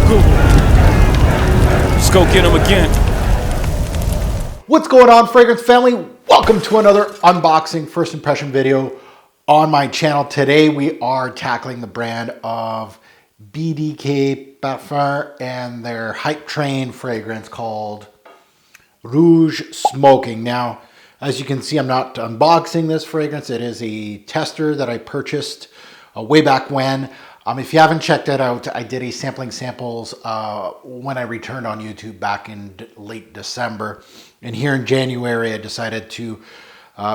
Google. Let's go get them again. What's going on, fragrance family? Welcome to another unboxing first impression video on my channel. Today we are tackling the brand of BDK Parfums and their hype train fragrance called Rouge Smoking. Now, as you can see, I'm not unboxing this fragrance. It is a tester that I purchased way back when. If you haven't checked it out, I did a sampling samples when I returned on YouTube back in late December. And here in January, I decided to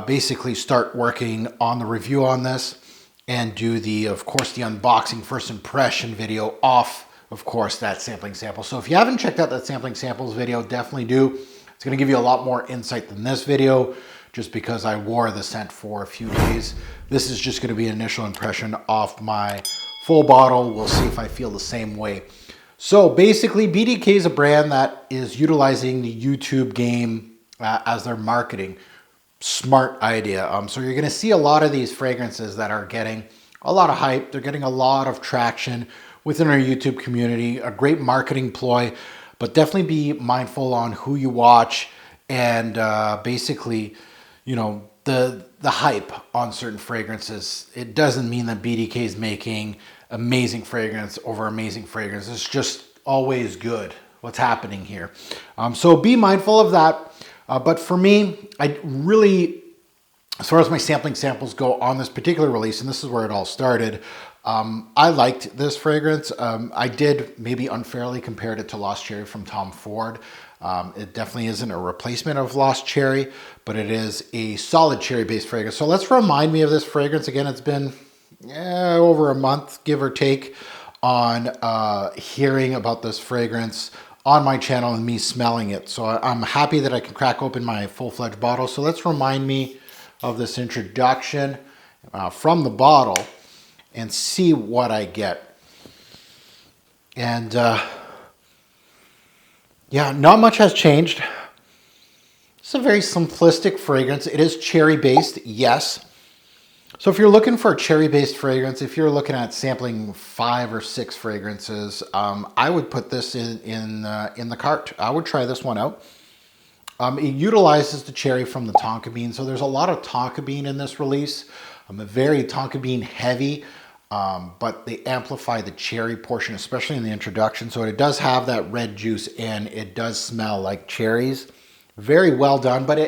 basically start working on the review on this and do of course, the unboxing first impression video off, of course, that sampling sample. So if you haven't checked out that sampling samples video, definitely do. It's going to give you a lot more insight than this video, just because I wore the scent for a few days. This is just going to be an initial impression off my full bottle. We'll see if I feel the same way. So basically, BDK is a brand that is utilizing the YouTube game as their marketing. Smart idea. So you're going to see a lot of these fragrances that are getting a lot of hype. They're getting a lot of traction within our YouTube community. A great marketing ploy. But definitely be mindful on who you watch and basically, you know, the hype on certain fragrances. It doesn't mean that BDK is making amazing fragrance over amazing fragrance. It's just always good what's happening here. So be mindful of that. But for me, I really, as far as my sampling samples go on this particular release, and this is where it all started, I liked this fragrance. I did maybe unfairly compared it to Lost Cherry from Tom Ford. It definitely isn't a replacement of Lost Cherry, but it is a solid cherry-based fragrance. So let's remind me of this fragrance. Again, it's been over a month, give or take, on hearing about this fragrance on my channel and me smelling it. So I'm happy that I can crack open my full-fledged bottle. So let's remind me of this introduction from the bottle and see what I get. And yeah, not much has changed. It's a very simplistic fragrance. It is cherry based, yes. So if you're looking for a cherry based fragrance, if you're looking at sampling 5 or 6 fragrances, I would put this in the cart. I would try this one out. It utilizes the cherry from the tonka bean. So there's a lot of tonka bean in this release. A very tonka bean heavy. But they amplify the cherry portion, especially in the introduction. So it does have that red juice and it does smell like cherries. Very well done, but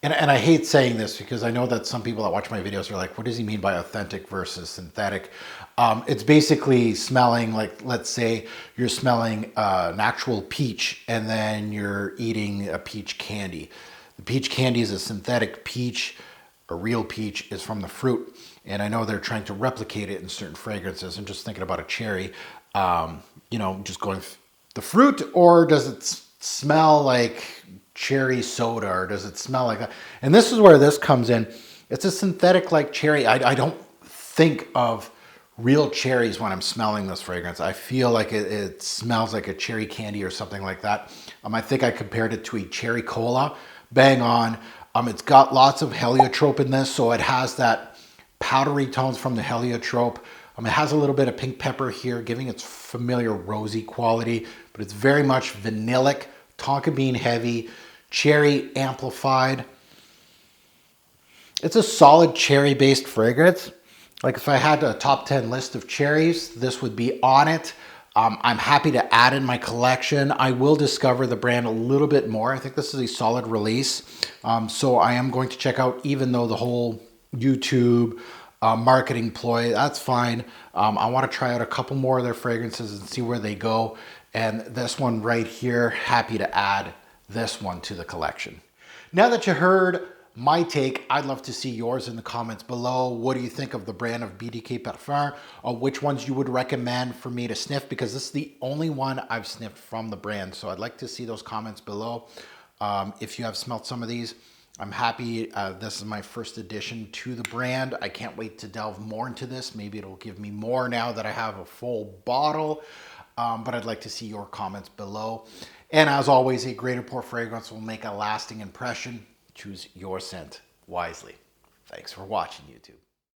and I hate saying this because I know that some people that watch my videos are like, what does he mean by authentic versus synthetic? It's basically smelling like, let's say you're smelling an actual peach and then you're eating a peach candy. The peach candy is a synthetic peach. A real peach is from the fruit. And I know they're trying to replicate it in certain fragrances. And just thinking about a cherry, you know, just going the fruit, or does it smell like cherry soda, or does it smell like that? And this is where this comes in. It's a synthetic like cherry. I don't think of real cherries when I'm smelling this fragrance. I feel like it smells like a cherry candy or something like that. I think I compared it to a cherry cola. Bang on. It's got lots of heliotrope in this, so it has that powdery tones from the heliotrope. It has a little bit of pink pepper here, giving its familiar rosy quality, but it's very much vanillic, tonka bean heavy, cherry amplified. It's a solid cherry-based fragrance. Like if I had a top 10 list of cherries, this would be on it. I'm happy to add in my collection. I will discover the brand a little bit more. I think this is a solid release. So I am going to check out, even though the whole YouTube marketing ploy, that's fine. I want to try out a couple more of their fragrances and see where they go. And this one right here, happy to add this one to the collection. Now that you heard my take, I'd love to see yours in the comments below. What do you think of the brand of BDK Parfums? Or which ones you would recommend for me to sniff? Because this is the only one I've sniffed from the brand. So I'd like to see those comments below. If you have smelt some of these, I'm happy. This is my first addition to the brand. I can't wait to delve more into this. Maybe it'll give me more now that I have a full bottle. But I'd like to see your comments below. And as always, a great pour fragrance will make a lasting impression. Choose your scent wisely. Thanks for watching, YouTube.